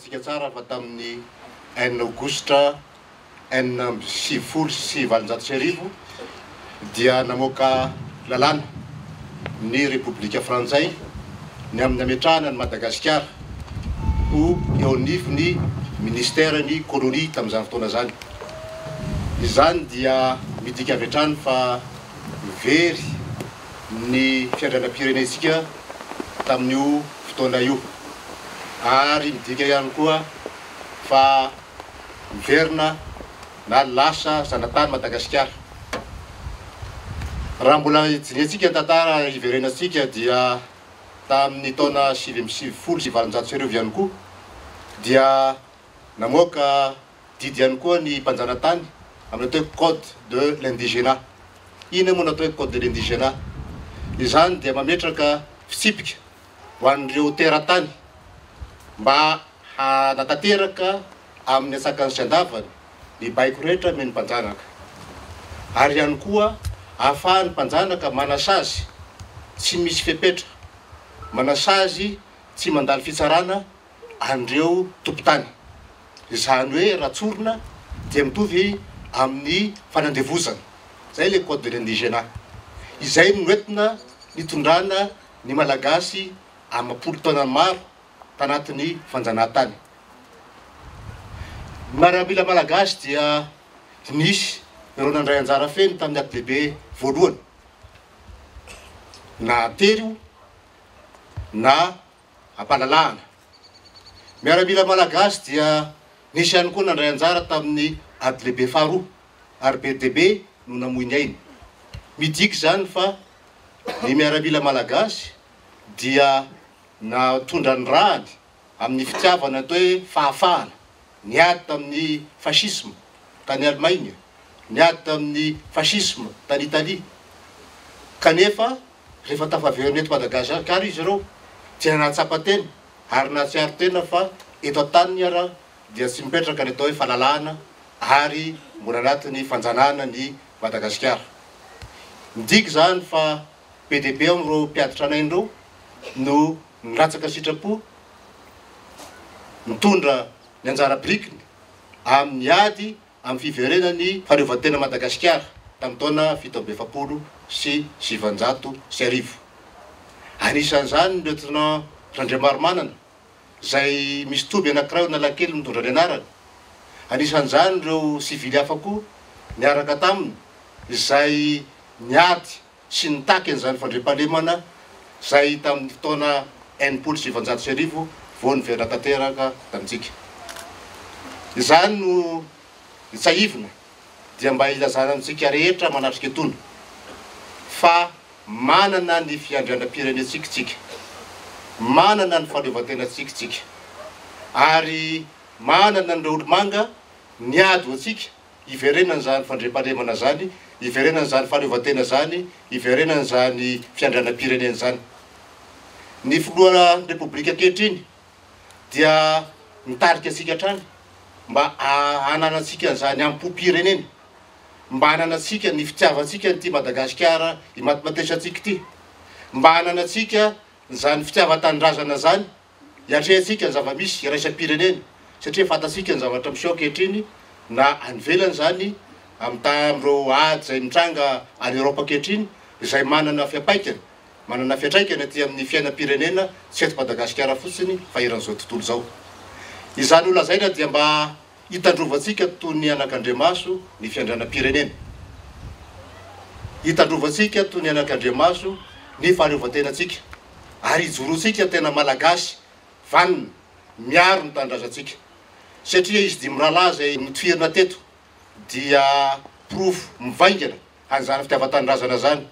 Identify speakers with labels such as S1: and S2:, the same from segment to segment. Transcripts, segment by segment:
S1: tsika tsara fa tamin'ny 1 aogositra 1970 dia namoaka lalàna ny Repoblika Frantsay ny amin'ny ametrahana ny Madagasikara ho eo anivon'ny ministera ny kolonia tamin'izany fotoana zany. Izany dia midika avy hatrany fa very ny fiandrianam-pirenentsika tamin'io fotoana io, ary midika ihany koa fa miverina na lasa zanatany Madagasikara. Raha mbola jinetsika ny tantara iverenatsika dia tamin'ny taona 1970 ihany koa dia namoaka didy ihany koa ny mpanjanatany amin'ny atao code de l'indigénat. Ina moa natao code de l'indigénat? Izany dia mametraka fitsipika ho an'ireo teratany mba hanatanteraka amin'ny atsakany sy andavany ny baiko rehetra meny mpanjanaka, ary ihany koa ahafahan'ny mpanjanaka manasazy tsy misy fepetra, manasazy tsy mandalo fitsarana an'ireo tompotany. Izany hoe ratsorina dia mitovy amin'ny fanandevozana. Zay le code de l'indigénat. Izay noentina nitondrana ny malagasy amapolo taona maro tanatin'ny fanjanahantany. Miaramila malagasy dia nisy ireo nandray anjara feno tamin'ny aty lehibe voalohany, na tery na ampalalahana. Miaramila malagasy dia nisy ihany koa nandray anjara tamin'ny aty lehibe faharoa, RPDB no namoiny ainy. Midika zany fa ny miaramila malagasy dia natondra ny rahany amin'ny fitiavana atao hoe fahafahana, niady tamin'ny fasisme tany Allemagne, niady tamin'ny fasisme tany Italia. Kanefa rehefa tafaverina eto Madagasikara izy ireo dia nahatsapa-tena ary nahatsiaro tena fa eto an-tany ara dia tsy mipetraka ny atao hoe fahalalahana ary mbola anatin'ny fanjanahana ny Madagasikara. Midika zany fa PDB amin'ireo mpiaditra anain'ireo no nilatsaka sitrapo, mitondra ny anjara birikiny amin'ny ady amin'ny fiverenany fahaleovantena Madagasikara tamin'ny taona 1770. Anisan'izany ny lieutenant Randriamarimanana izay misy toby anankiray Analakely mitondra ny anarany. Anisan'izany ireo sivily hafa koa niaraka taminy izay niady sy nitaky an'izany fandriampahalemana izay tamin'ny fotoana 1970 vao niverina tanteraka tamintsika. Izany no itsahivina dia mba ilazana amintsika rehetra manatrika etony fa manana ny fiandrianam-pirenentsika tsika, manana ny fahaleovantenatsika tsika, ary manana ny olo-manga niady ho atsika iverenana zany fandriampahalemana zany, iverenana zany fahaleovantena zany, iverenana zany fiandrianam-pirenena zany. Ny filoha Repoblika ankehitriny dia mitarika atsika hatrany mba hananatsika an'izany ampo-pirenena, mba hananatsika ny fitiavatsika nyty Madagasikara imatimatesatsika ty, mba hananatsika zany fitiavan-tanindrazana zany hiatrehantsika ny zava-misy iraisam-pirenena, satria fantatsika ny zavatra miseho ankehitriny na anivelany zany amin'ireo ady zay mitranga any Eropa ankehitriny izay manana fiapaikany, manana fiatraikany aty amin'ny fiainam-pirenena tsy eto Madagasikara fotsiny fa eran'izao tontolo zao. Izany ho lazaina dia mba hitandrovantsika toy ny anak'Andriamaso ny fiandrianam-pirenena, hitandrovantsika toy ny anak'Andriamaso ny fahaleovantenantsika, ary hijoroantsika tena malagasy vanina miaro ny tanindrazantsika, satria izy dimy rahalahy zay nitifirina teto dia profo mivaingana an'izany fitiavan-tanindrazana zany.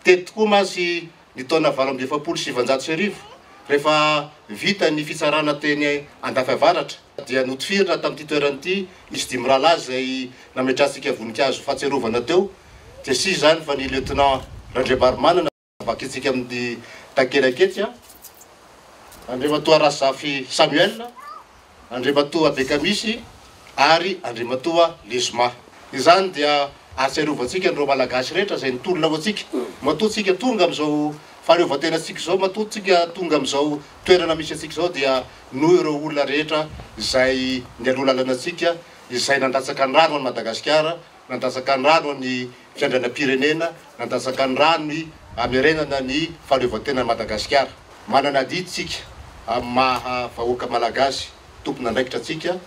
S1: Teto koa masy ny taona 1770 rehefa vita ny fitsarana teny andafy avaratra dia notifirina tamin'ity toeranyity izy dimy rahalahy zay nametratsika voninkazo fahatsiarovana teo, dia sy zany fa ny lieutenant Randriamarimanana vakitsika amin'ny takelaketsy, Andriamatoa Razafy Samuel, Andriamatoa Bekamisy ary Andriamatoa Lesoma. Izany dia ahatsiarovantsika nireo malagasy rehetra zay nitolona ho atsika, matoa tsika tonga amin'izao fahaleovan-tenantsika zao matototsika tonga amin'izao toerana misy antsika zao dia noho ireo olona rehetra izay nialoha lalanatsika izay nandatsaka ny rano any Madagasikara, nandatsaka ny rano ny fiandrianam-pirenena, nandatsaka ny rano ny hamerenana ny fahaleovan-tena Madagasikara. Manana diditsika amin'ny maha vahoaka malagasy tompona andraikitra atsika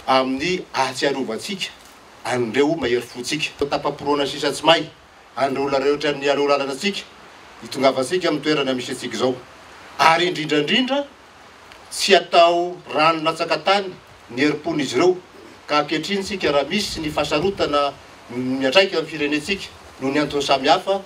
S1: amin'ny ahatsiarovantsika an'ireo mahery fotsika. Tapam-poroana sisa tsy may an'ireo olona rehetra ny aloha lalanatsika hitongavantsika amin'ny toerana misy antsika zao. Ary indrindrandrindra tsy atao rano natsaka tany ny herim-pon'izy ireo ka ankehitriny tsika raha misy ny fahasarotana miantraika amin'ny firenentsika noho ny antony samihafa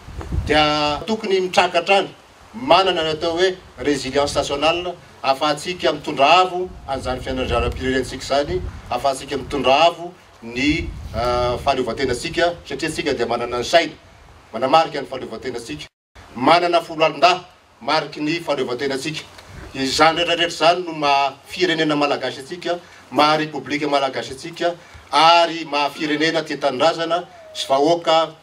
S1: dia tokony mitrakatra any manana ny atao hoe résilience nationale ahafahantsika mitondra avo an'izany fiandrandram-pirenentsika zany, ahafahantsika mitondra avo ny fahaleovan-tenantsika satria tsika dia manana ny saina manamarika ny fahaleovan-tenantsika, manana folo alin-dahy mariky ny fahaleovan-tenantsika. Izany rehetrarehetra zany no maha firenena malagasy atsika, maha repoblika malagasy atsika ary maha firenena tia tanindrazana sy vahoaka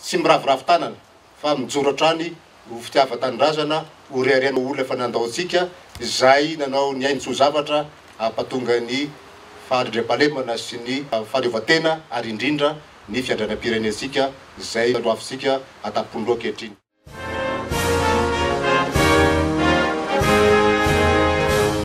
S1: tsy miravoravo tanana fa mijoro hatrany ho fitiava-tanindrazana ho reharena olona efa nandao antsika izay nanao ny ainy-tsoa zavatra hampatonga ny fahandriam-pahalemana sy ny fahaleovan-tena ary indrindra ny fiandrianam-pirenentsika izay aloavintsika atapondroa ankehitriny.